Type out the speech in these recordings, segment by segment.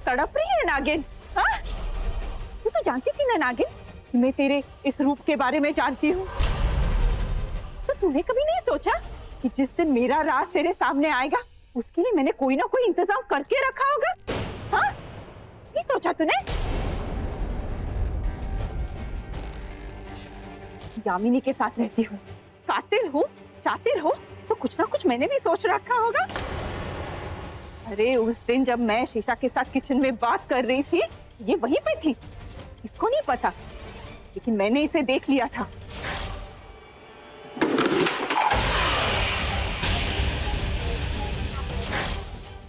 तड़प रही है नागिन? हाँ? तू तो जानती थी ना नागिन कि मैं तेरे इस रूप के बारे में जानती हूँ। तो तूने कभी नहीं सोचा कि जिस दिन मेरा राज तेरे सामने आएगा उसके लिए मैंने कोई ना कोई इंतजाम करके रखा होगा? हाँ? नहीं सोचा तूने? यामिनी के साथ रहती हूँ, कातिल हूँ, शातिर हूँ, तो कुछ ना कुछ मैंने भी सोच रखा होगा। अरे उस दिन जब मैं शीशा के साथ किचन में बात कर रही थी, ये वहीं पे थी। इसको नहीं पता, लेकिन मैंने इसे देख लिया था।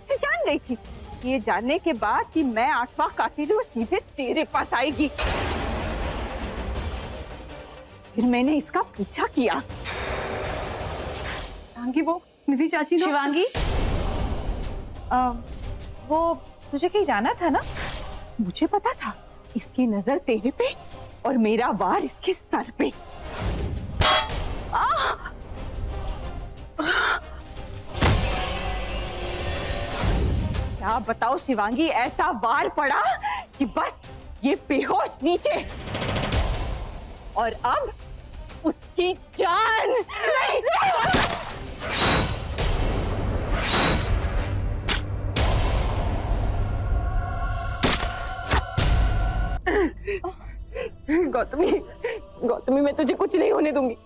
मैं जान गई थी। ये जानने के बाद कि मैं 8वां कातिल हूँ, सीधे तेरे पास आएगी। फिर मैंने इसका पीछा किया। शिवांगी, वो निधि चाची। शिवांगी, वो तुझे कहीं जाना था ना? मुझे पता था इसकी नजर तेरे पे और मेरा वार इसके सर पे। क्या बताओ शिवांगी, ऐसा वार पड़ा कि बस ये बेहोश नीचे, और अब उसकी जान नहीं। गौतमी, गौतमी, मैं तुझे कुछ नहीं होने दूंगी।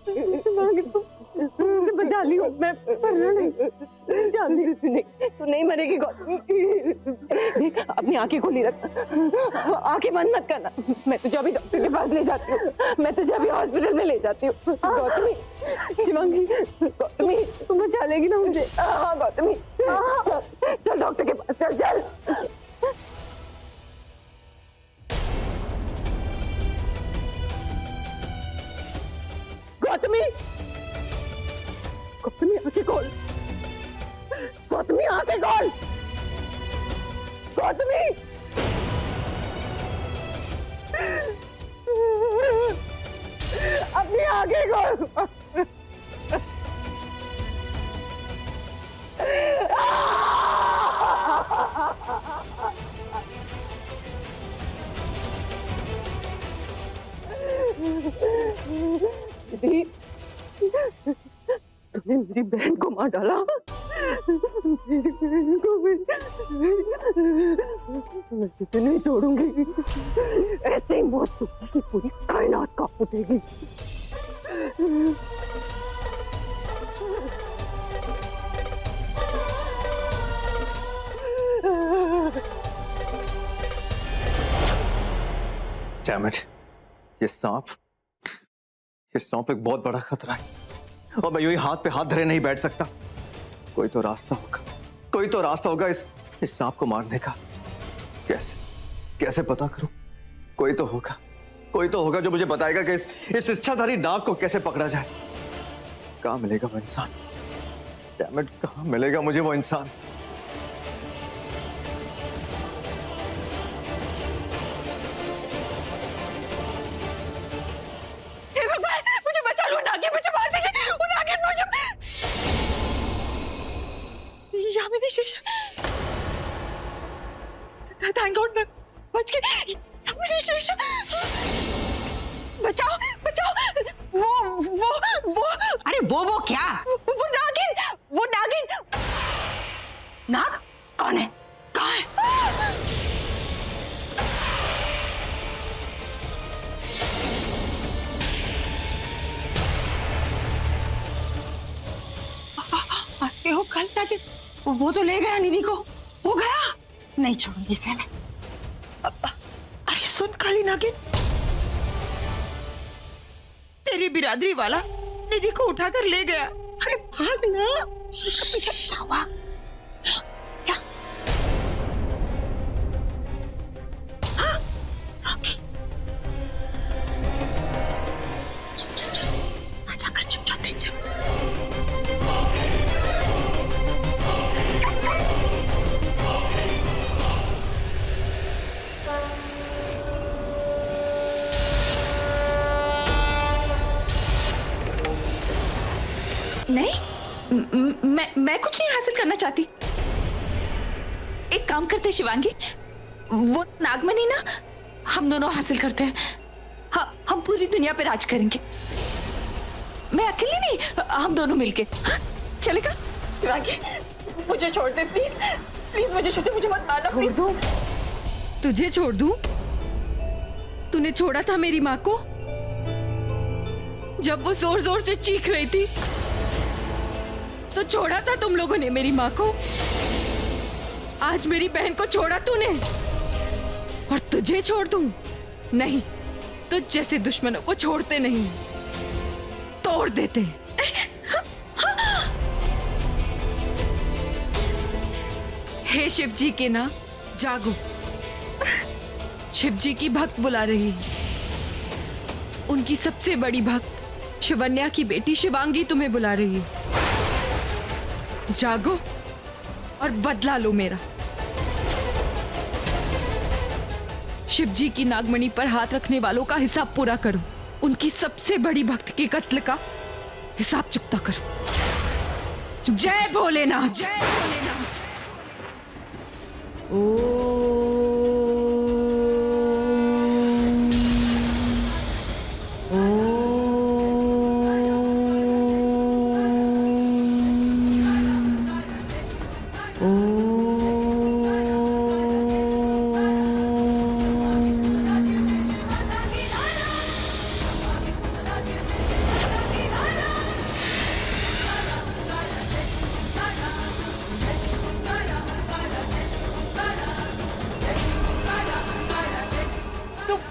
मुझे बचा लियो, मैं नहीं जानती। नहीं, तू नहीं मरेगी गौतमी। देख, अपनी आंखें खुली रख, आंखें बंद मत करना। मैं तुझे अभी डॉक्टर के पास ले जाती हूँ, मैं तुझे अभी हॉस्पिटल में ले जाती हूँ। गौतमी, शिवांगी, गौतमी, तू बचा लेगी ना मुझे? हाँ गौतमी, चल चल डॉक्टर के पास, चल चल। गौतमी, गौतमी आंखें खोल, गौतमी आंखें खोल, गौतमी। अपनी आंखें खोल। दीदी, तूने मेरी बहन को मार डाला। मेरी बहन को मैं तुझे नहीं छोड़ूंगी। ऐसे ही मौत दूंगी कि पूरी कायनात कांप उठेगी। Damn it, ये सांप एक बहुत बड़ा खतरा है, और मैं यूं ही हाथ पे हाथ धरे नहीं बैठ सकता। कोई तो रास्ता होगा इस सांप को मारने का। कैसे पता करूं? कोई तो होगा जो मुझे बताएगा कि इस इच्छाधारी नाग को कैसे पकड़ा जाए। कहां मिलेगा वो इंसान? Damn it, कहां मिलेगा मुझे वो इंसान? थैंक गॉड, मैं बच गई। बचाओ बचाओ। वो अरे वो क्या? वो नागिन। नाग? कौन है? कहाँ है? हो कल तक वो तो ले गया निधि को। वो गया, नहीं छोड़ूंगी इसे मैं। अरे सुन काली नागिन, तेरी बिरादरी वाला निधि को उठाकर ले गया। अरे भाग ना, उसका पीछे क्या हुआ? क्या? हाँ, रॉकी, चल, आ जाकर चुप जाते चल। नहीं, मैं कुछ नहीं हासिल करना चाहती। एक काम करते शिवांगी, वो नागमणि ना हम दोनों हासिल करते हैं। हम पूरी दुनिया पे राज करेंगे। मैं अकेली नहीं, हम दोनों मिलके। हाँ, चलेगा? राखी, मुझे छोड़ दे प्लीज, प्लीज मुझे छोड़ दे, मुझे मत मारना। छोड़ दूं? तुझे छोड़ दूं? तूने छोड़ा था मेरी माँ को जब वो जोर जोर से चीख रही थी, तो छोड़ा था तुम लोगों ने मेरी माँ को। आज मेरी बहन को छोड़ा तूने, और तुझे छोड़ दूं? नहीं, तुझ जैसे दुश्मनों को छोड़ते नहीं, तोड़ देते। हे शिव जी के ना, जागो। शिव जी की भक्त बुला रही है। उनकी सबसे बड़ी भक्त शिवन्या की बेटी शिवांगी तुम्हें बुला रही है। जागो और बदला लो मेरा। शिव जी की नागमणि पर हाथ रखने वालों का हिसाब पूरा करो। उनकी सबसे बड़ी भक्त के कत्ल का हिसाब चुकता करो। जय भोलेनाथ, जय भोलेनाथ।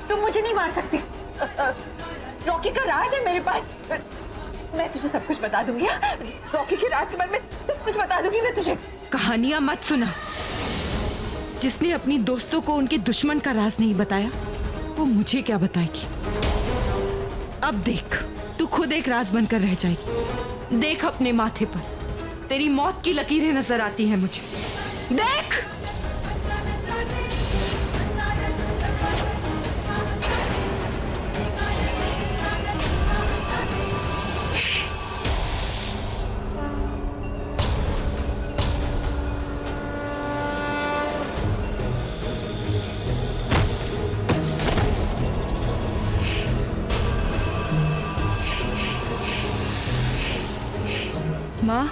तुम मुझे नहीं मार सकती। रॉकी का राज है मेरे पास। मैं तुझे सब कुछ बता दूंगी। रॉकी के राज के बारे में सब कुछ बता दूंगी मैं तुझे। कहानियां मत सुना। जिसने अपनी दोस्तों को उनके दुश्मन का राज नहीं बताया, वो मुझे क्या बताएगी। अब देख, तू खुद एक राज बनकर रह जाएगी। देख, अपने माथे पर तेरी मौत की लकीरें नजर आती हैं मुझे। देख। माँ,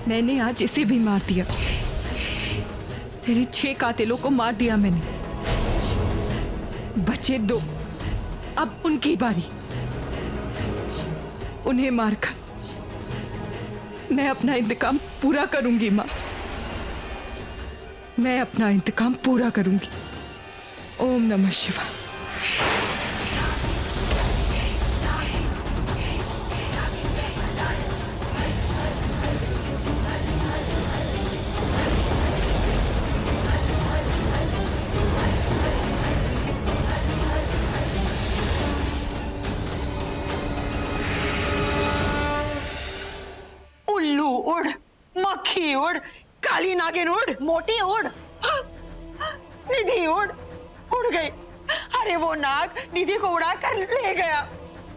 मैंने आज इसे भी मार दिया। तेरे 6 कातिलों को मार दिया मैंने। बचे 2, अब उनकी बारी। उन्हें मारकर मैं अपना इंतकाम पूरा करूंगी माँ। मैं अपना इंतकाम पूरा करूंगी। ओम नमः शिवाय। उल्लू उड़, मक्खी उड़, काली नागिन उड़, मोटी उड़, निधि उड़ गई। अरे वो नाग निधि को उड़ा कर ले गया।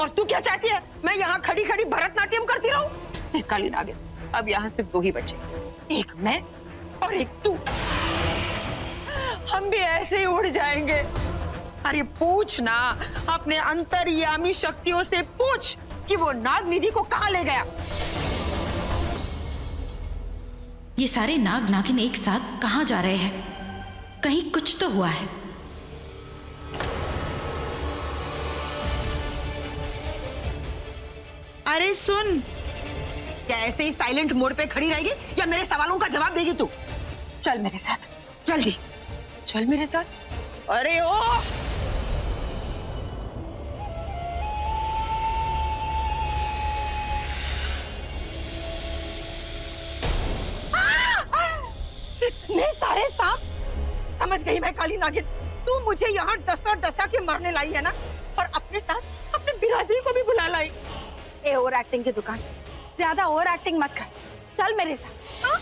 और तू क्या चाहती है? मैं यहाँ खड़ी खड़ी भरतनाट्यम करती रहूं? काली नागिन, अब यहाँ सिर्फ 2 ही बचे, एक मैं और एक तू। हम भी ऐसे ही उड़ जाएंगे। अरे पूछ ना, अपने अंतर्यामी शक्तियों से पूछ कि वो नाग निधि को कहाँ ले गया। ये सारे नाग नागिन एक साथ कहाँ जा रहे हैं? कहीं कुछ तो हुआ है। अरे सुन, क्या ऐसे ही साइलेंट मोड पे खड़ी रहेगी या मेरे सवालों का जवाब देगी तू? चल मेरे साथ, जल्दी चल मेरे साथ। अरे ओ इतने सारे सांप। समझ गई मैं काली नागिन, तू मुझे यहाँ डसा डसा के मारने लाई है ना, और अपने साथ अपने बिरादरी को भी बुला लाई। ए ओवर एक्टिंग की दुकान, ज्यादा ओवर एक्टिंग मत कर, चल मेरे साथ। हाँ?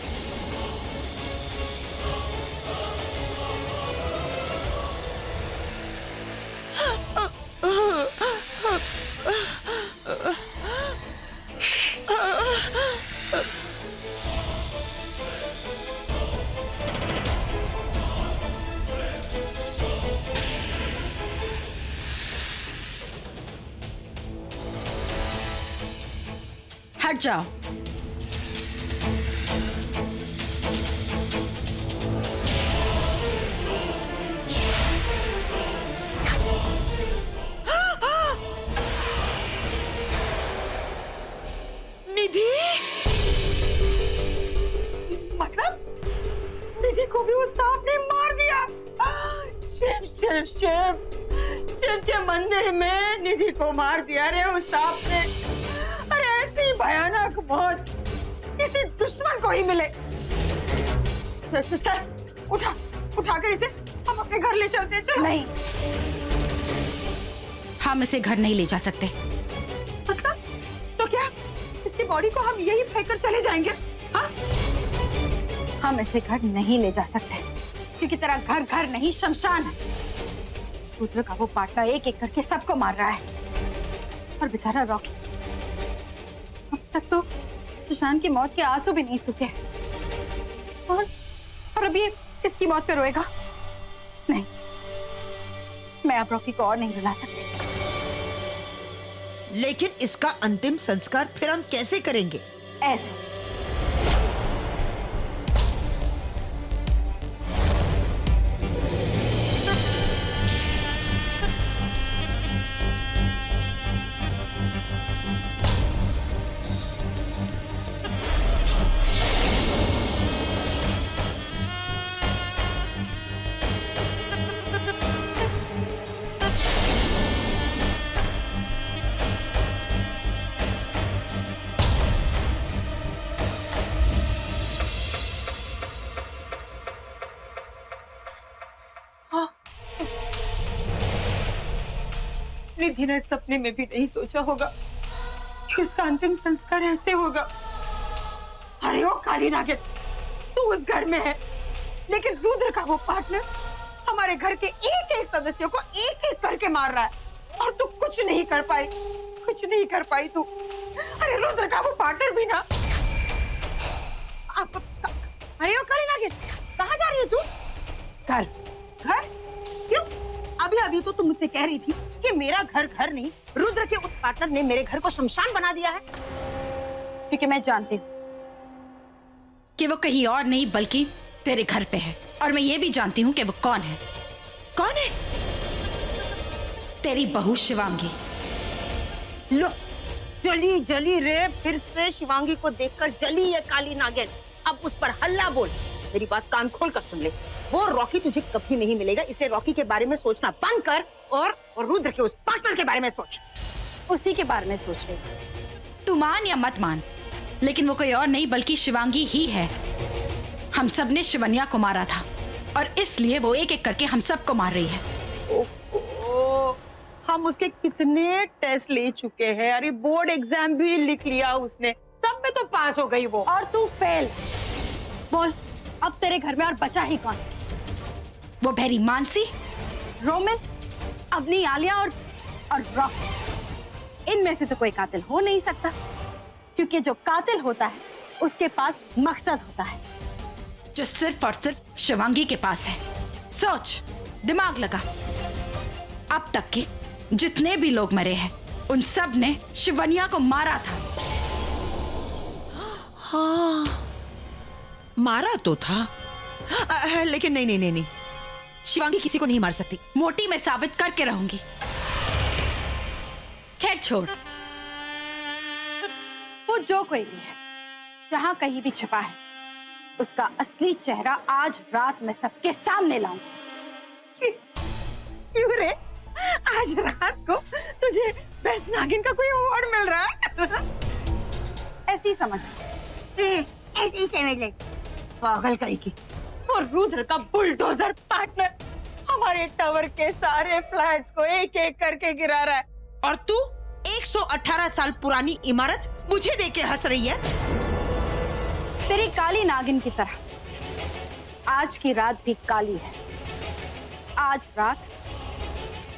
हट जाओ। निधि, मतलब निधि को भी उस सांप ने मार दिया। शिव शिव शिव, शिव के मंदिर में निधि को मार दिया रे उस सांप ने। अरे ऐसी भयानक मौत किसी दुश्मन को ही मिले। चल चल, उठा उठाकर इसे हम अपने घर ले चलते हैं। चलो। नहीं, हम इसे घर नहीं ले जा सकते। मतलब तो क्या इसकी बॉडी को हम यही फेंक कर चले जाएंगे? हाँ? हम इसे घर नहीं ले जा सकते क्योंकि तेरा घर घर नहीं शमशान है। रुद्र का वो पार्टनर एक एक करके सबको मार रहा है और बेचारा रॉकी अब तक तो सुशांत की मौत के आंसू भी नहीं सूखे और अब ये इसकी मौत पे रोएगा। नहीं, मैं अब रॉकी को और नहीं रुला सकती। लेकिन इसका अंतिम संस्कार फिर हम कैसे करेंगे? ऐसे निधि ने सपने में भी नहीं सोचा होगा कि उसका अंतिम संस्कार ऐसे होगा। अरे ओ काली नागिन, तू उस घर में है लेकिन रुद्र का वो पार्टनर हमारे घर के एक एक सदस्यों को एक एक करके मार रहा है और तू कुछ नहीं कर पाई, कुछ नहीं कर पाई तू। अरे रुद्र का वो पार्टनर भी ना। अरे ओ काली नागिन, कहाँ जा रही है तू? घर। घर? क्यों? अभी अभी तो तुम मुझसे कह रही थी कि मेरा घर घर नहीं, रुद्र के उस पार्टनर ने मेरे घर को शमशान बना दिया है। क्योंकि मैं जानती हूँ कि वो कहीं और नहीं बल्कि तेरे घर पे है, और मैं ये भी जानती हूँ कि वो कौन है। कौन है? तेरी बहू शिवांगी। लो, जली जली रे, फिर से शिवांगी को देखकर जली ये काली नागिन। अब उस पर हल्ला बोल। मेरी बात कान खोल कर सुन ले। वो रॉकी तुझे कभी नहीं मिलेगा, इसलिए रॉकी के बारे में सोचना बंद कर और रुद्र के उस पार्टनर के बारे में सोच। उसी के बारे में सोच रही हूँ। तू मान या मत मान, लेकिन वो कोई और नहीं बल्कि शिवांगी ही है। हम सब ने शिवन्या को मारा था और इसलिए वो एक एक करके हम सबको मार रही है। ओह, हम उसके कितने टेस्ट ले चुके हैं। अरे बोर्ड एग्जाम भी लिख लिया उसने, सब में तो पास हो गई वो। और तू फेल। बोल, अब तेरे घर में और बचा ही कौन? वो भैरी मानसी, रोमिल, अवनी, आलिया और रॉकी। इनमें से तो कोई कातिल हो नहीं सकता क्योंकि जो कातिल होता है उसके पास मकसद होता है जो सिर्फ और सिर्फ शिवांगी के पास है। सोच, दिमाग लगा। अब तक के जितने भी लोग मरे हैं उन सब ने शिवन्या को मारा था। हाँ, मारा तो था, लेकिन नहीं नहीं नहीं नहीं, शिवांगी किसी को नहीं मार सकती। मोटी मैं साबित करके रहूंगी। खैर छोड़, वो जो कोई भी है, जहां कहीं भी छिपा है, उसका असली चेहरा आज रात में सबके सामने लाऊंगी। क्यों रे? आज रात को तुझे बेस्ट नागिन का कोई अवार्ड मिल रहा है? ऐसे ही समझ ले। ऐसे ही समझ ले। पागल कहीं की। और रुद्र का बुलडोजर पार्टनर हमारे टावर के सारे फ्लैट्स को एक एक करके गिरा रहा है और तू 118 साल पुरानी इमारत मुझे देके हंस रही है। तेरी काली नागिन की तरह आज की रात भी काली है। आज रात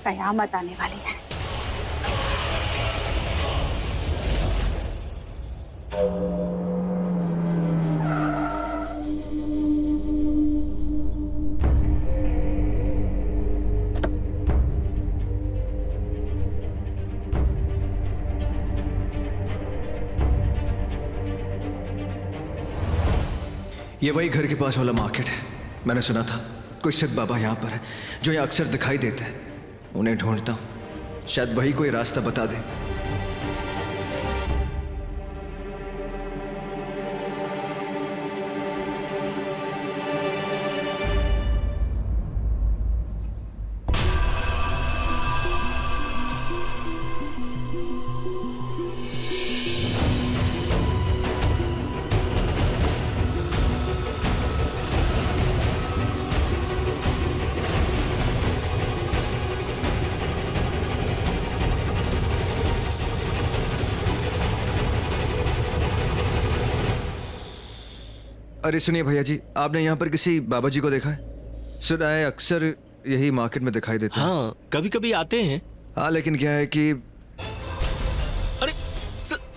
कयामत आने वाली है। ये वही घर के पास वाला मार्केट है। मैंने सुना था कोई सिद्ध बाबा यहाँ पर है जो यहाँ अक्सर दिखाई देते हैं। उन्हें ढूंढता हूँ, शायद वही कोई रास्ता बता दे। अरे सुनिए भैया जी, आपने यहाँ पर किसी बाबा जी को देखा है? सुना है अक्सर यही मार्केट में दिखाई देते हैं। हाँ, कभी कभी आते हैं। हाँ, लेकिन क्या है कि अरे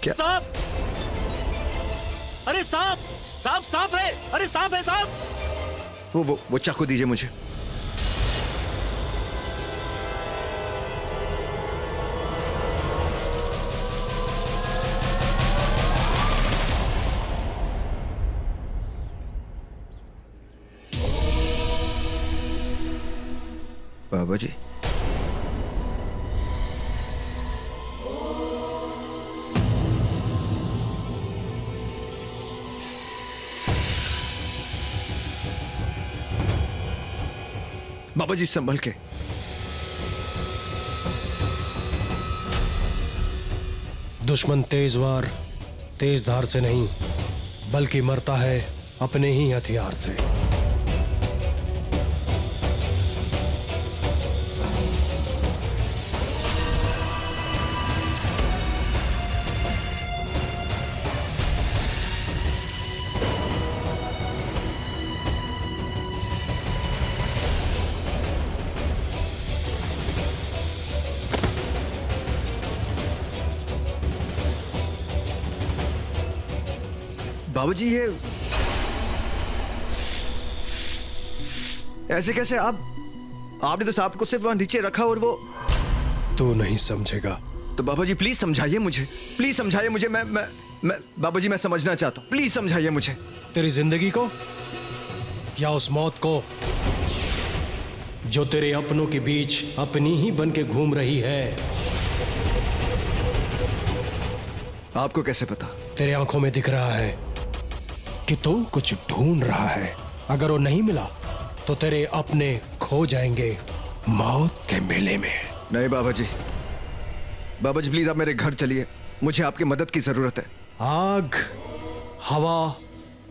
क्या? सांप! अरे सांप! सांप सांप है! अरे सांप है सांप! वो चाकू दीजिए मुझे। बाबा जी, बाबा जी संभल के। दुश्मन तेज वार तेज धार से नहीं बल्कि मरता है अपने ही हथियार से। बाबा जी, ये ऐसे कैसे? आपने तो सांप को सिर्फ वहां नीचे रखा और वो। तू नहीं समझेगा। तो बाबा जी प्लीज समझाइए मुझे, प्लीज समझाइए मुझे। मैं बाबा जी मैं समझना चाहता हूँ, प्लीज समझाइए मुझे। तेरी जिंदगी को या उस मौत को जो तेरे अपनों के बीच अपनी ही बन के घूम रही है? आपको कैसे पता? तेरे आंखों में दिख रहा है कि तू कुछ ढूंढ रहा है। अगर वो नहीं मिला तो तेरे अपने खो जाएंगे मौत के मेले में। नहीं बाबा जी, बाबा जी प्लीज आप मेरे घर चलिए, मुझे आपकी मदद की जरूरत है। आग, हवा,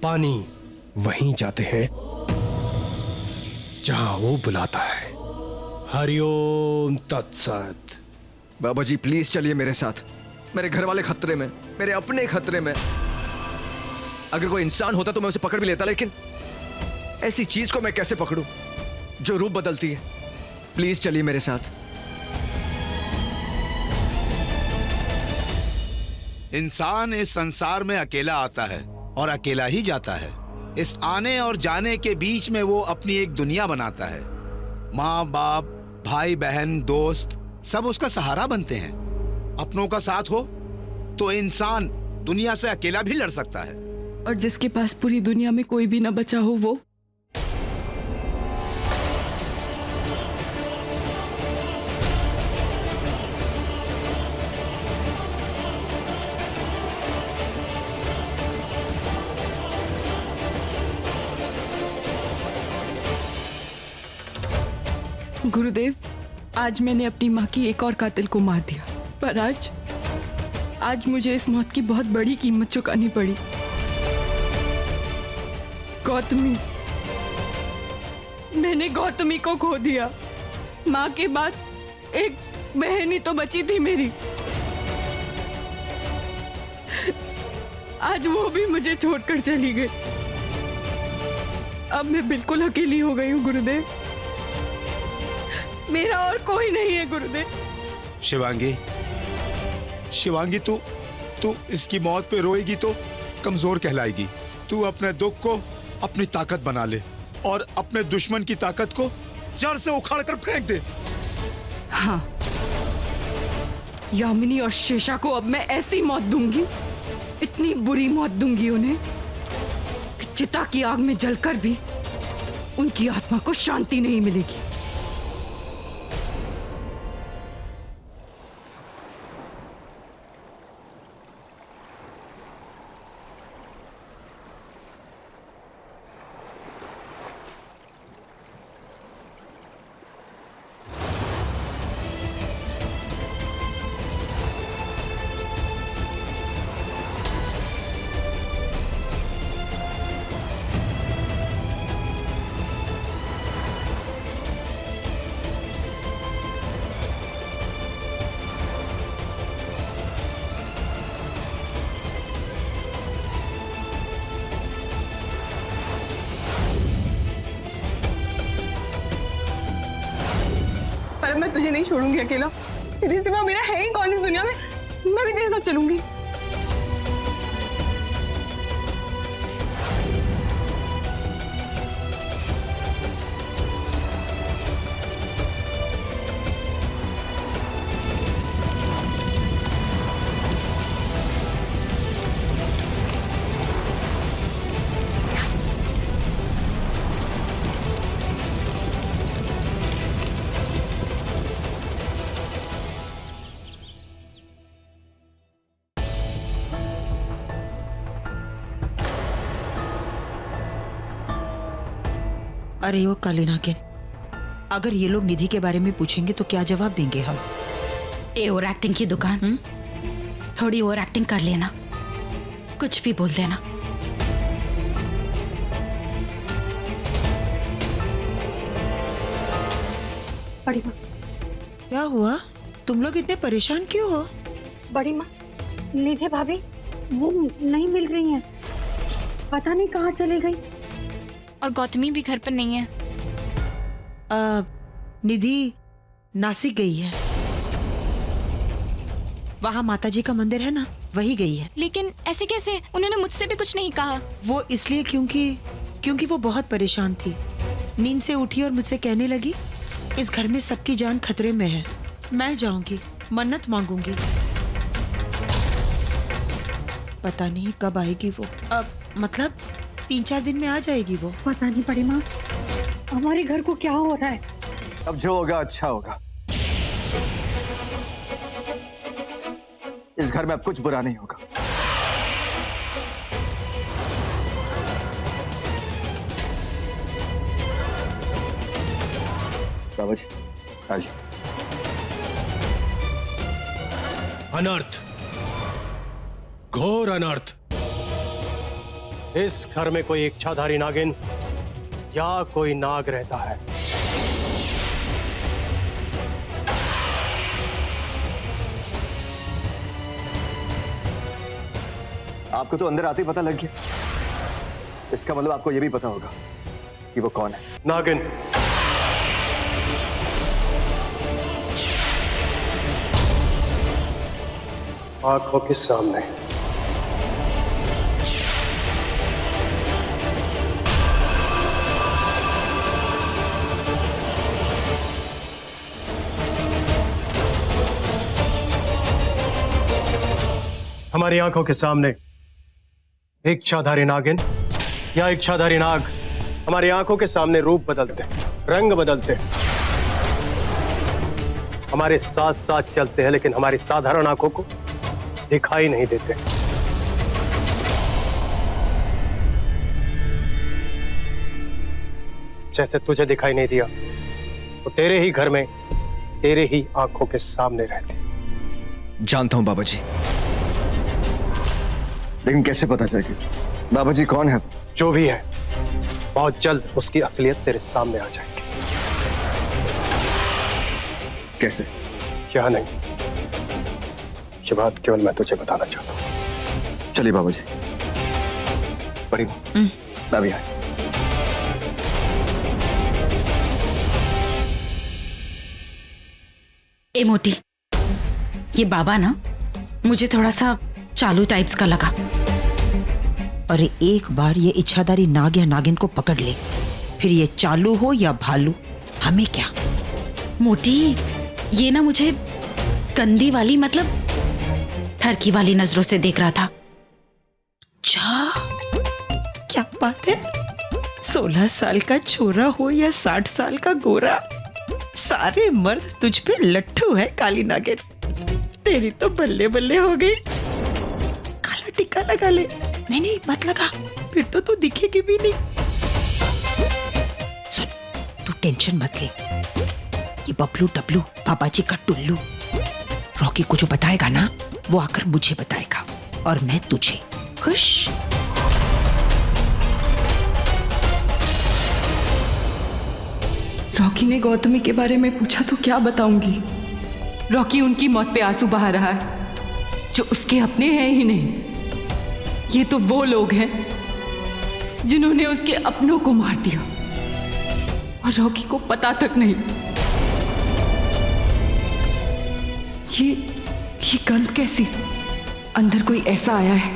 पानी वहीं जाते हैं जहां वो बुलाता है। हरिओम तत्सत। बाबा जी प्लीज चलिए मेरे साथ। मेरे घर वाले खतरे में, मेरे अपने खतरे में। अगर कोई इंसान होता तो मैं उसे पकड़ भी लेता, लेकिन ऐसी चीज को मैं कैसे पकड़ूं जो रूप बदलती है? प्लीज चलिए मेरे साथ। इंसान इस संसार में अकेला आता है और अकेला ही जाता है। इस आने और जाने के बीच में वो अपनी एक दुनिया बनाता है। माँ बाप, भाई बहन, दोस्त सब उसका सहारा बनते हैं। अपनों का साथ हो तो इंसान दुनिया से अकेला भी लड़ सकता है। और जिसके पास पूरी दुनिया में कोई भी ना बचा हो वो? गुरुदेव, आज मैंने अपनी माँ की एक और कातिल को मार दिया, पर आज मुझे इस मौत की बहुत बड़ी कीमत चुकानी पड़ी। गौतमी, मैंने गौतमी को खो दिया। माँ के बाद एक बहन ही तो बची थी मेरी। आज वो भी मुझे छोड़कर चली गई। अब मैं बिल्कुल अकेली हो गई हूँ गुरुदेव। मेरा और कोई नहीं है गुरुदेव। शिवांगी, शिवांगी, तू इसकी मौत पे रोएगी तो कमजोर कहलाएगी। तू अपने दुख को अपनी ताकत बना ले और अपने दुश्मन की ताकत को जड़ से उखाड़ कर फेंक दे। हाँ, यामिनी और शेषा को अब मैं ऐसी मौत दूंगी, इतनी बुरी मौत दूंगी उन्हें कि चिता की आग में जलकर भी उनकी आत्मा को शांति नहीं मिलेगी। पर मैं तुझे नहीं छोड़ूंगी अकेला। तेरे सिवा मेरा है ही कौन इस दुनिया में। मैं भी तेरे साथ चलूंगी। अरे वो काली नागिन, अगर ये लोग निधि के बारे में पूछेंगे तो क्या जवाब देंगे हम? ए ओवर एक्टिंग की दुकान। थोड़ी ओवर एक्टिंग कर लेना, कुछ भी बोल देना। बड़ी माँ, क्या हुआ? तुम लोग इतने परेशान क्यों हो? बड़ी माँ, निधि भाभी वो नहीं मिल रही हैं। पता नहीं कहाँ चली गई। और गौतमी भी घर पर नहीं है। निधि नासिक गई है। वहाँ माताजी का मंदिर है ना, वही गई है। लेकिन ऐसे कैसे? उन्होंने मुझसे भी कुछ नहीं कहा। वो इसलिए क्योंकि वो बहुत परेशान थी। नींद से उठी और मुझसे कहने लगी, इस घर में सबकी जान खतरे में है, मैं जाऊंगी, मन्नत मांगूंगी। पता नहीं कब आएगी वो। मतलब 3-4 दिन में आ जाएगी वो। पता नहीं बड़ी माँ, हमारे घर को क्या हो रहा है। अब जो होगा अच्छा होगा। इस घर में अब कुछ बुरा नहीं होगा। बाबा जी आइए। अनर्थ, घोर अनर्थ। इस घर में कोई इच्छाधारी नागिन या कोई नाग रहता है। आपको तो अंदर आते ही पता लग गया। इसका मतलब आपको यह भी पता होगा कि वो कौन है। नागिन, आंखों के सामने। हमारी आंखों के सामने इच्छाधारी नागिन या इच्छाधारी नाग हमारी आंखों के सामने रूप बदलते, रंग बदलते, हमारे साथ साथ चलते हैं, लेकिन हमारी साधारण आंखों को दिखाई नहीं देते। जैसे तुझे दिखाई नहीं दिया, वो तेरे ही घर में, तेरे ही आंखों के सामने रहते। जानता हूं बाबा जी, लेकिन कैसे पता चलेगा बाबा जी कौन है? जो भी है, बहुत जल्द उसकी असलियत तेरे सामने आ जाएगी। कैसे? क्या नहीं, ये बात केवल मैं तुझे बताना चाहता हूँ। चलिए बाबा जी। बड़ी मैं भी आया। ए मोटी, ये बाबा ना मुझे थोड़ा सा चालू टाइप्स का लगा। अरे एक बार ये इच्छाधारी नाग या नागिन को पकड़ ले, फिर ये चालू हो या भालू, हमें क्या। मोटी, ये ना मुझे गंदी वाली, मतलब ठरकी वाली नजरों से देख रहा था। क्या? बात है? 16 साल का छोरा हो या 60 साल का गोरा, सारे मर्द तुझ पे लट्ठू है काली नागिन। तेरी तो बल्ले बल्ले हो गई। काला टिक्का लगा ले। नहीं नहीं मत लगा, फिर तो तू दिखेगी भी नहीं। सुन, तू टेंशन मत ले। ये बबलू डबलू बाबा जी का टुल्लू रॉकी को जो बताएगा ना, वो आकर मुझे बताएगा और मैं तुझे। खुश? रॉकी ने गौतमी के बारे में पूछा तो क्या बताऊंगी? रॉकी उनकी मौत पे आंसू बहा रहा है जो उसके अपने हैं ही नहीं। ये तो वो लोग हैं जिन्होंने उसके अपनों को मार दिया और रॉकी को पता तक नहीं। ये गंध कैसी? अंदर कोई ऐसा आया है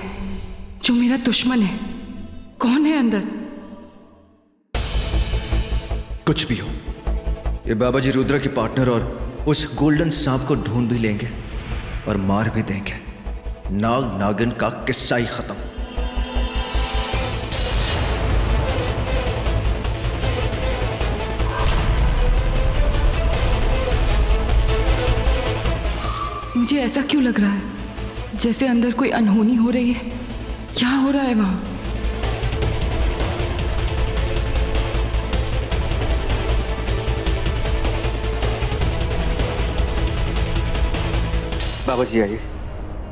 जो मेरा दुश्मन है। कौन है अंदर? कुछ भी हो, ये बाबा जी रुद्रा की पार्टनर और उस गोल्डन सांप को ढूंढ भी लेंगे और मार भी देंगे। नाग नागिन का किस्सा ही खत्म। मुझे ऐसा क्यों लग रहा है जैसे अंदर कोई अनहोनी हो रही है? क्या हो रहा है वहां? बाबा जी आइए,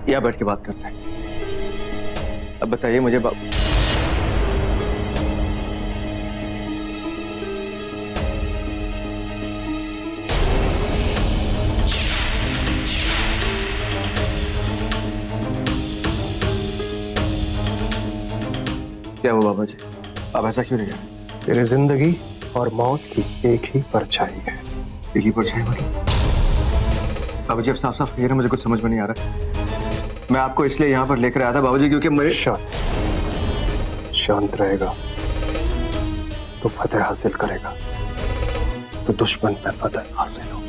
यहाँ बैठ के बात करते हैं। अब बताइए मुझे क्या हुआ बाबा जी? अब ऐसा क्यों नहीं है? तेरे जिंदगी और मौत की एक ही परछाई है। एक ही परछाई मतलब? बाबा जी अब साफ साफ कहिए ना, मुझे कुछ समझ में नहीं आ रहा। मैं आपको इसलिए यहाँ पर लेकर आया था बाबा जी क्योंकि मेरे शांत रहेगा तो फतेह हासिल करेगा, तो दुश्मन पे फतेह हासिल होगी।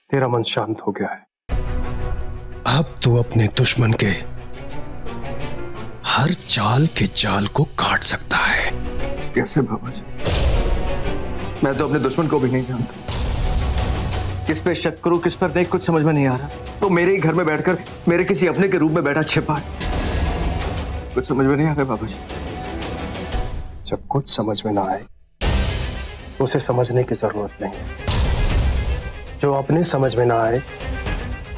तेरा मन शांत हो गया है। अब तू अपने दुश्मन के हर चाल के जाल को काट सकता है। कैसे बाबा जी? मैं तो अपने दुश्मन को भी नहीं जानता। किस पे शक करूं, किस पर नहीं, कुछ समझ में नहीं आ रहा। तो मेरे ही घर में बैठकर मेरे किसी अपने के रूप में बैठा छिपा है। कुछ समझ में नहीं आ रहा बाबा जी। जब कुछ समझ में ना आए तो उसे समझने की जरूरत नहीं है। जो अपने समझ में ना आए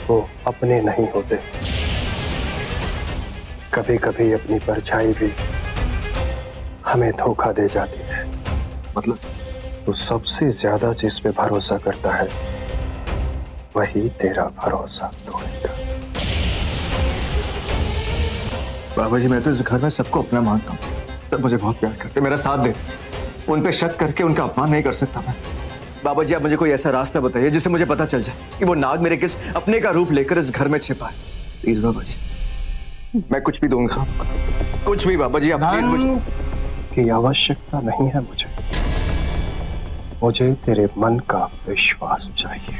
वो अपने नहीं होते। कभी कभी अपनी परछाई भी हमें धोखा दे जाती है। मतलब? तो सबसे ज्यादा जिस पे भरोसा करता है वही तेरा भरोसा तोड़ेगा। बाबा जी मैं तो इस घर में सबको अपना मानता हूँ। सब मुझे बहुत प्यार करते, मेरा साथ देते। उन पे शक करके उनका अपमान नहीं कर सकता मैं। बाबा जी आप मुझे कोई ऐसा रास्ता बताइए जिससे मुझे पता चल जाए कि वो नाग मेरे किस अपने का रूप लेकर इस घर में छिपा है। प्लीज बाबा जी, मैं कुछ भी दूंगा आपको, कुछ भी। बाबा जी आप धन की आवश्यकता नहीं है मुझे तेरे मन का विश्वास चाहिए।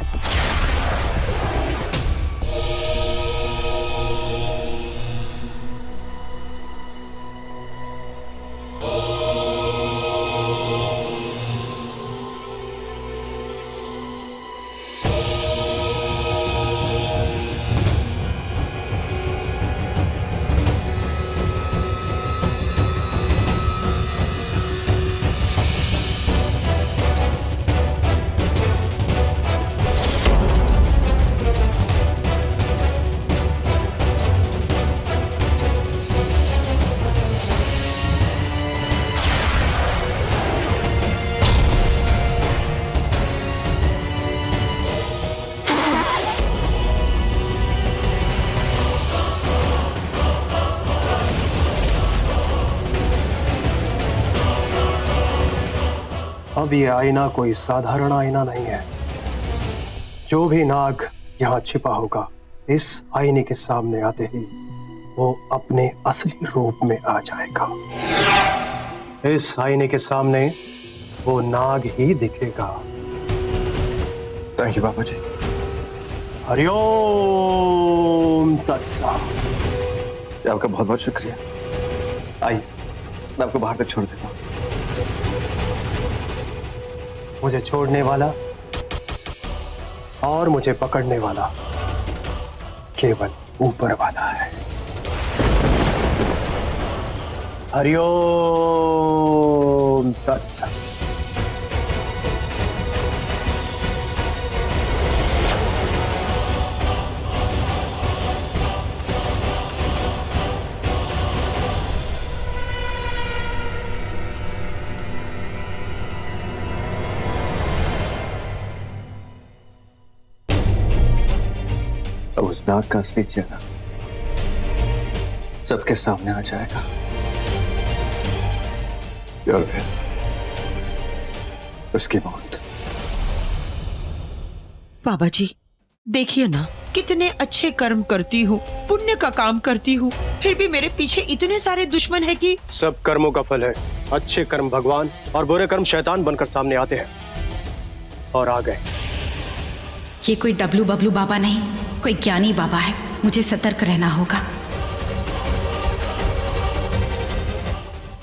अब ये आईना कोई साधारण आईना नहीं है। जो भी नाग यहाँ छिपा होगा इस आईने के सामने आते ही वो अपने असली रूप में आ जाएगा। इस आईने के सामने वो नाग ही दिखेगा। थैंक यू बाबा जी। हरिओम तत्सत। आपका बहुत बहुत शुक्रिया। आइए, मैं आपको बाहर तक छोड़ देता हूँ। मुझे छोड़ने वाला और मुझे पकड़ने वाला केवल ऊपर वाला है। हरिओम तत्सत। अब उस नाग का असली चेहरा सबके सामने आ जाएगा और फिर उसकी मौत। बाबा जी देखिए ना, कितने अच्छे कर्म करती हूँ, पुण्य का काम करती हूँ, फिर भी मेरे पीछे इतने सारे दुश्मन है कि सब कर्मों का फल है। अच्छे कर्म भगवान और बुरे कर्म शैतान बनकर सामने आते हैं, और आ गए। ये कोई डब्लू बबलू बाबा नहीं, कोई ज्ञानी बाबा है। मुझे सतर्क रहना होगा।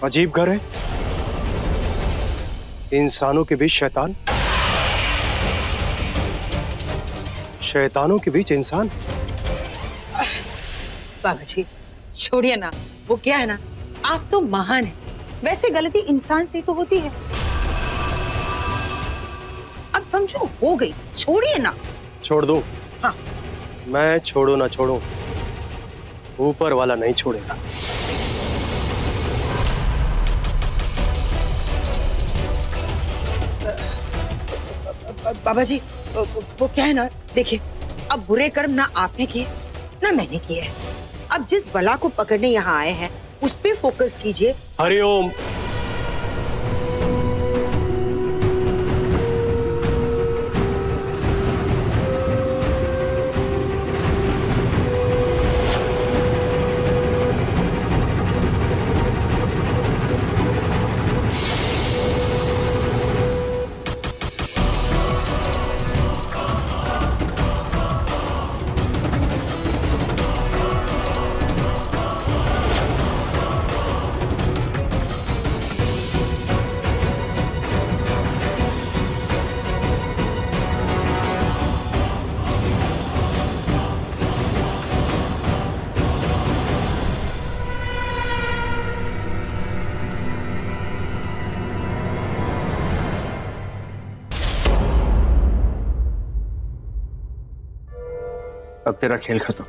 अजीब घर है, इंसानों के बीच शैतान, शैतानों के बीच इंसान। बाबा जी छोड़िए ना, वो क्या है ना, आप तो महान हैं, वैसे गलती इंसान से तो होती है। अब समझो हो गई, छोड़िए ना। छोड़ दो? हाँ। मैं छोड़ू ना छोड़ू, ऊपर वाला नहीं छोड़ेगा। बाबा जी वो क्या है ना, देखिए अब बुरे कर्म ना आपने किए ना मैंने किए हैं। अब जिस बला को पकड़ने यहाँ आए हैं उस पे फोकस कीजिए। हरिओम। अब तेरा खेल खत्म।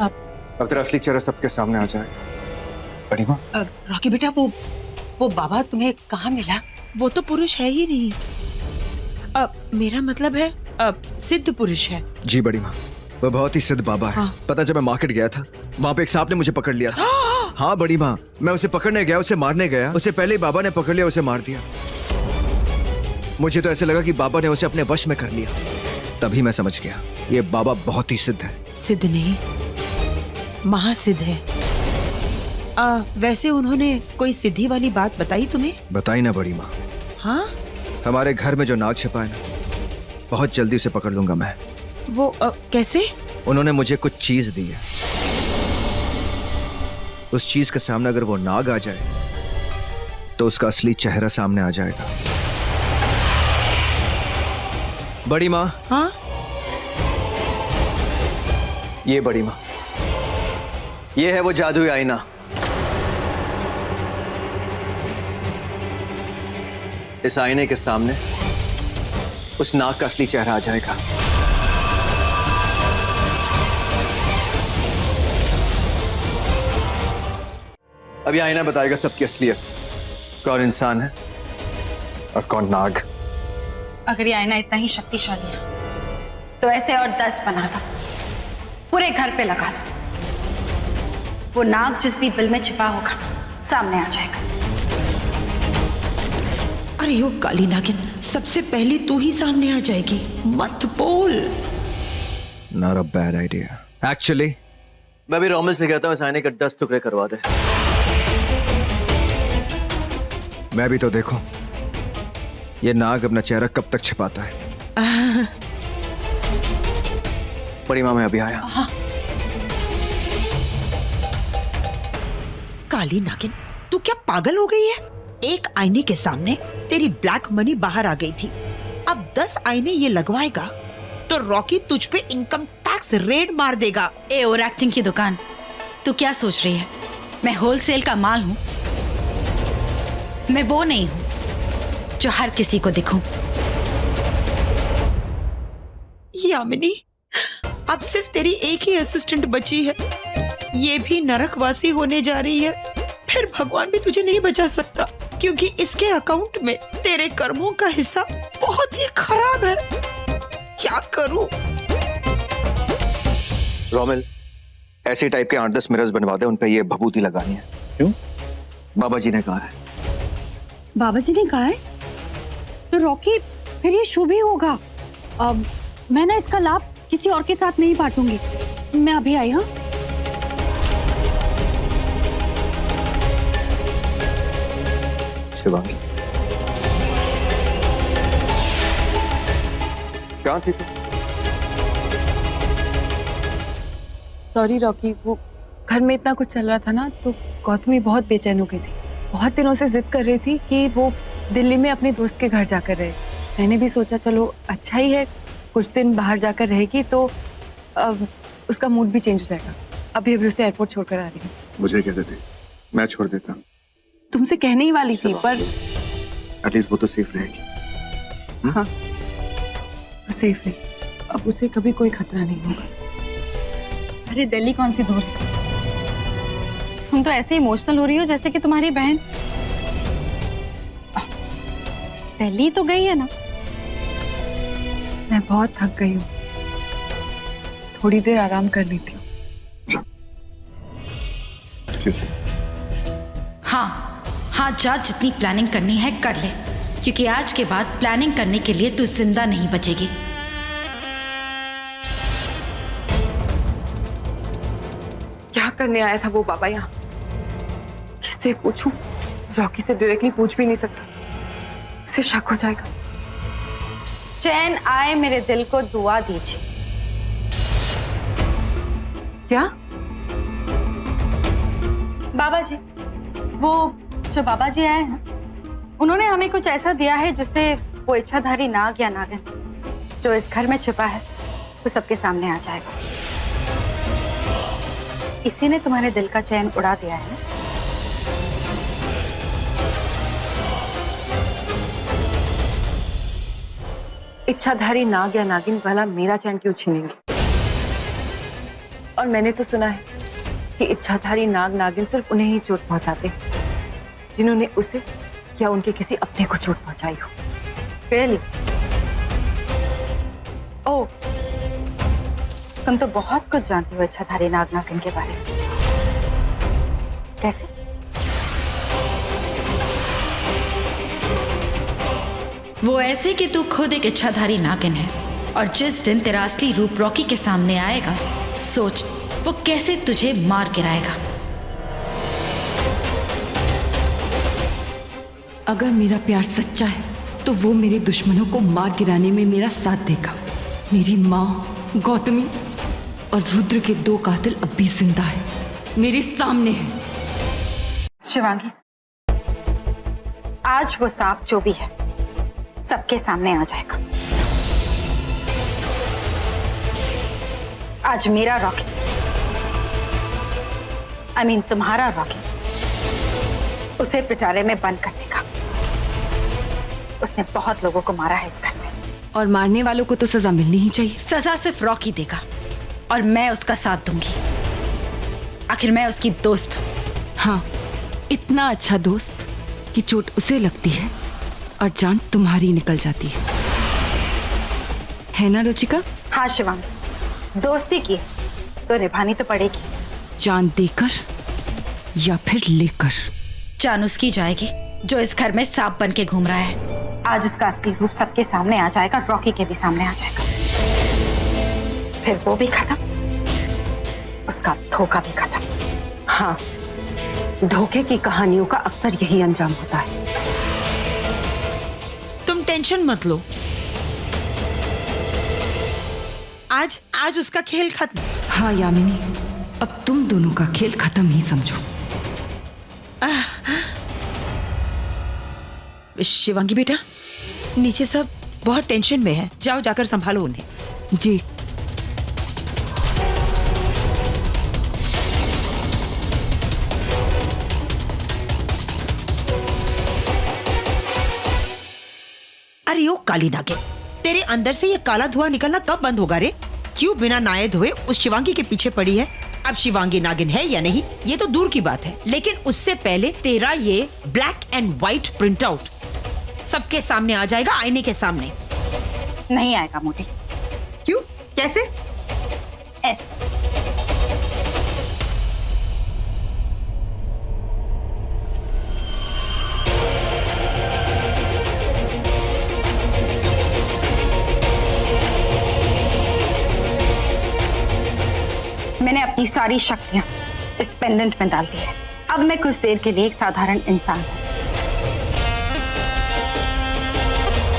अब तेरा असली चेहरा सबके सामने आ जाएगा। बड़ी माँ। रॉकी बेटा वो बाबा तुम्हें कहाँ मिला? वो तो पुरुष है ही नहीं। मेरा मतलब है सिद्ध पुरुष है। जी बड़ी माँ, वो बहुत ही सिद्ध बाबा है। हाँ। पता जब मैं मार्केट गया था, वहाँ पे एक सांप ने मुझे पकड़ लिया। हाँ बड़ी माँ, मैं उसे पकड़ने गया, उसे मारने गया, उससे पहले ही बाबा ने पकड़ लिया, उसे मार दिया। मुझे तो ऐसे लगा कि बाबा ने उसे अपने वश में कर लिया। तभी मैं समझ गया ये बाबा बहुत ही सिद्ध है। सिद्ध नहीं, महासिद्ध है। वैसे उन्होंने कोई सिद्धि वाली बात बताई तुम्हें? बताई ना बड़ी माँ। हाँ? हमारे घर में जो नाग छिपा है ना, बहुत जल्दी उसे पकड़ लूंगा मैं। वो कैसे? उन्होंने मुझे कुछ चीज दी है। उस चीज के सामने अगर वो नाग आ जाए तो उसका असली चेहरा सामने आ जाएगा। बड़ी माँ। हाँ? ये बड़ी माँ, ये है वो जादुई आईना। इस आईने के सामने उस नाग का असली चेहरा आ जाएगा। अब ये आईना बताएगा सबकी असलियत, कौन इंसान है और कौन नाग। अगर ये आईना इतना ही शक्तिशाली है तो ऐसे और 10 बना दो, पूरे घर पे लगा दो। वो नाग जिस भी बिल में छिपा होगा सामने आ जाएगा। अरे वो काली नागिन, सबसे पहले तू ही सामने आ जाएगी, मत बोल। Not a bad idea. Actually, मैं भी रोमिल से कहता हूँ इस आईने के 10 टुकड़े करवा दे। मैं भी तो देखो ये नाग अपना चेहरा कब तक छिपाता है? बड़ी माँ, मैं अभी आया। काली नागिन, तू क्या पागल हो गई है? एक आईने के सामने तेरी ब्लैक मनी बाहर आ गई थी, अब 10 आईने ये लगवाएगा तो रॉकी तुझ पे इनकम टैक्स रेड मार देगा। ए ओवर एक्टिंग की दुकान, तू क्या सोच रही है? मैं होलसेल का माल हूँ। मैं वो नहीं हूँ जो हर किसी को दिखूं। यामिनी, अब सिर्फ तेरी एक ही असिस्टेंट बची है, ये भी नरकवासी होने जा रही है। फिर भगवान भी तुझे नहीं बचा सकता, क्योंकि इसके अकाउंट में तेरे कर्मों का हिस्सा बहुत ही खराब है। क्या करूं? रोमिल, ऐसी टाइप के 8-10 मिरर्स बनवा दे, उन पे ये भभूति लगानी है। क्यों? बाबा जी ने कहा है। बाबा जी ने कहा है? तो रॉकी, फिर ये शुभ ही होगा। अब मैं ना इसका लाभ किसी और के साथ नहीं बांटूंगी। मैं अभी आई। हाँ, शिवांगी, कहाँ थी तू? सॉरी रॉकी, वो घर में इतना कुछ चल रहा था ना, तो गौतमी बहुत बेचैन हो गई थी। बहुत दिनों से जिद कर रही थी कि वो दिल्ली में अपने दोस्त के घर जाकर रहे। मैंने भी सोचा चलो अच्छा ही है, कुछ दिन बाहर जाकर रहेगी तो उसका मूड भी चेंज हो जाएगा। अभी अभी उसे एयरपोर्ट छोड़कर आ रही हूँ। मुझे कहते थे, मैं छोड़ देता। तुमसे कहने ही वाली थी, पर एटलीस्ट वो तो सेफ रहेगी। हाँ, वो सेफ है। अब उसे कभी कोई खतरा नहीं होगा। अरे दिल्ली कौन सी दूर है? तुम तो ऐसे इमोशनल हो रही हो जैसे कि तुम्हारी बहन दिल्ली तो गई है ना। मैं बहुत थक गई हूँ, थोड़ी देर आराम कर लेती हूँ। हाँ, जा, जितनी प्लानिंग करनी है कर ले, क्योंकि आज के बाद प्लानिंग करने के लिए तू जिंदा नहीं बचेगी। क्या करने आया था वो बाबा यहाँ? किससे पूछूं? रॉकी से डायरेक्टली पूछ भी नहीं सकता, उसे शक हो जाएगा। चैन आए मेरे दिल को दुआ दीजिए। क्या? बाबा जी, वो जो बाबा जी आए हैं, उन्होंने हमें कुछ ऐसा दिया है जिससे वो इच्छाधारी नाग या नागिन जो इस घर में छिपा है वो सबके सामने आ जाएगा। इसी ने तुम्हारे दिल का चैन उड़ा दिया है ना? इच्छाधारी नाग या नागिन भला मेरा चैन क्यों छीनेंगे? और मैंने तो सुना है कि इच्छाधारी नाग नागिन सिर्फ उन्हें ही चोट पहुंचाते हैं जिन्होंने उसे या उनके किसी अपने को चोट पहुंचाई हो। Really? ओह, तुम तो बहुत कुछ जानती हो इच्छाधारी नाग नागिन के बारे में। कैसे? वो ऐसे कि तू खुद एक इच्छाधारी नागिन है, और जिस दिन तेरा असली रूप रॉकी के सामने आएगा, सोच वो कैसे तुझे मार गिराएगा। अगर मेरा प्यार सच्चा है तो वो मेरे दुश्मनों को मार गिराने में मेरा साथ देगा। मेरी माँ, गौतमी और रुद्र के 2 कातिल अब भी जिंदा है, मेरे सामने है। शिवांगी, आज वो सांप जो भी है सबके सामने आ जाएगा। आज मेरा रॉकी, तुम्हारा रॉकी, उसे पिटारे में बंद करने का। उसने बहुत लोगों को मारा है इस घर में, और मारने वालों को तो सजा मिलनी ही चाहिए। सजा सिर्फ रॉकी देगा, और मैं उसका साथ दूंगी। आखिर मैं उसकी दोस्त हूं। हाँ, इतना अच्छा दोस्त कि चोट उसे लगती है और जान तुम्हारी निकल जाती है ना रुचिका? हाँ शिवांगी, दोस्ती की तो निभानी तो पड़ेगी। जान देकर या फिर लेकर। जान उसकी जाएगी जो इस घर में सांप बन के घूम रहा है। आज उसका असली रूप सबके सामने आ जाएगा, रॉकी के भी सामने आ जाएगा। फिर वो भी खत्म, उसका धोखा भी खत्म। हाँ, धोखे की कहानियों का अक्सर यही अंजाम होता है। तुम टेंशन मत लो। आज उसका खेल खत्म। हाँ यामिनी, अब तुम दोनों का खेल खत्म ही समझो। शिवांगी बेटा, नीचे सब बहुत टेंशन में है, जाओ जाकर संभालो उन्हें। जी। अरे ओ काली नागिन, तेरे अंदर से ये काला धुआं निकलना कब बंद होगा रे? क्यों बिना नहाए धोए उस शिवांगी के पीछे पड़ी है? अब शिवांगी नागिन है या नहीं ये तो दूर की बात है, लेकिन उससे पहले तेरा ये black and white print out सबके सामने आ जाएगा, आईने के सामने। नहीं आएगा मोटी। क्यों? कैसे? ऐसे। मैंने अपनी सारी शक्तियां इस पेंडेंट में डाल दी है। अब मैं कुछ देर के लिए एक साधारण इंसान हूं।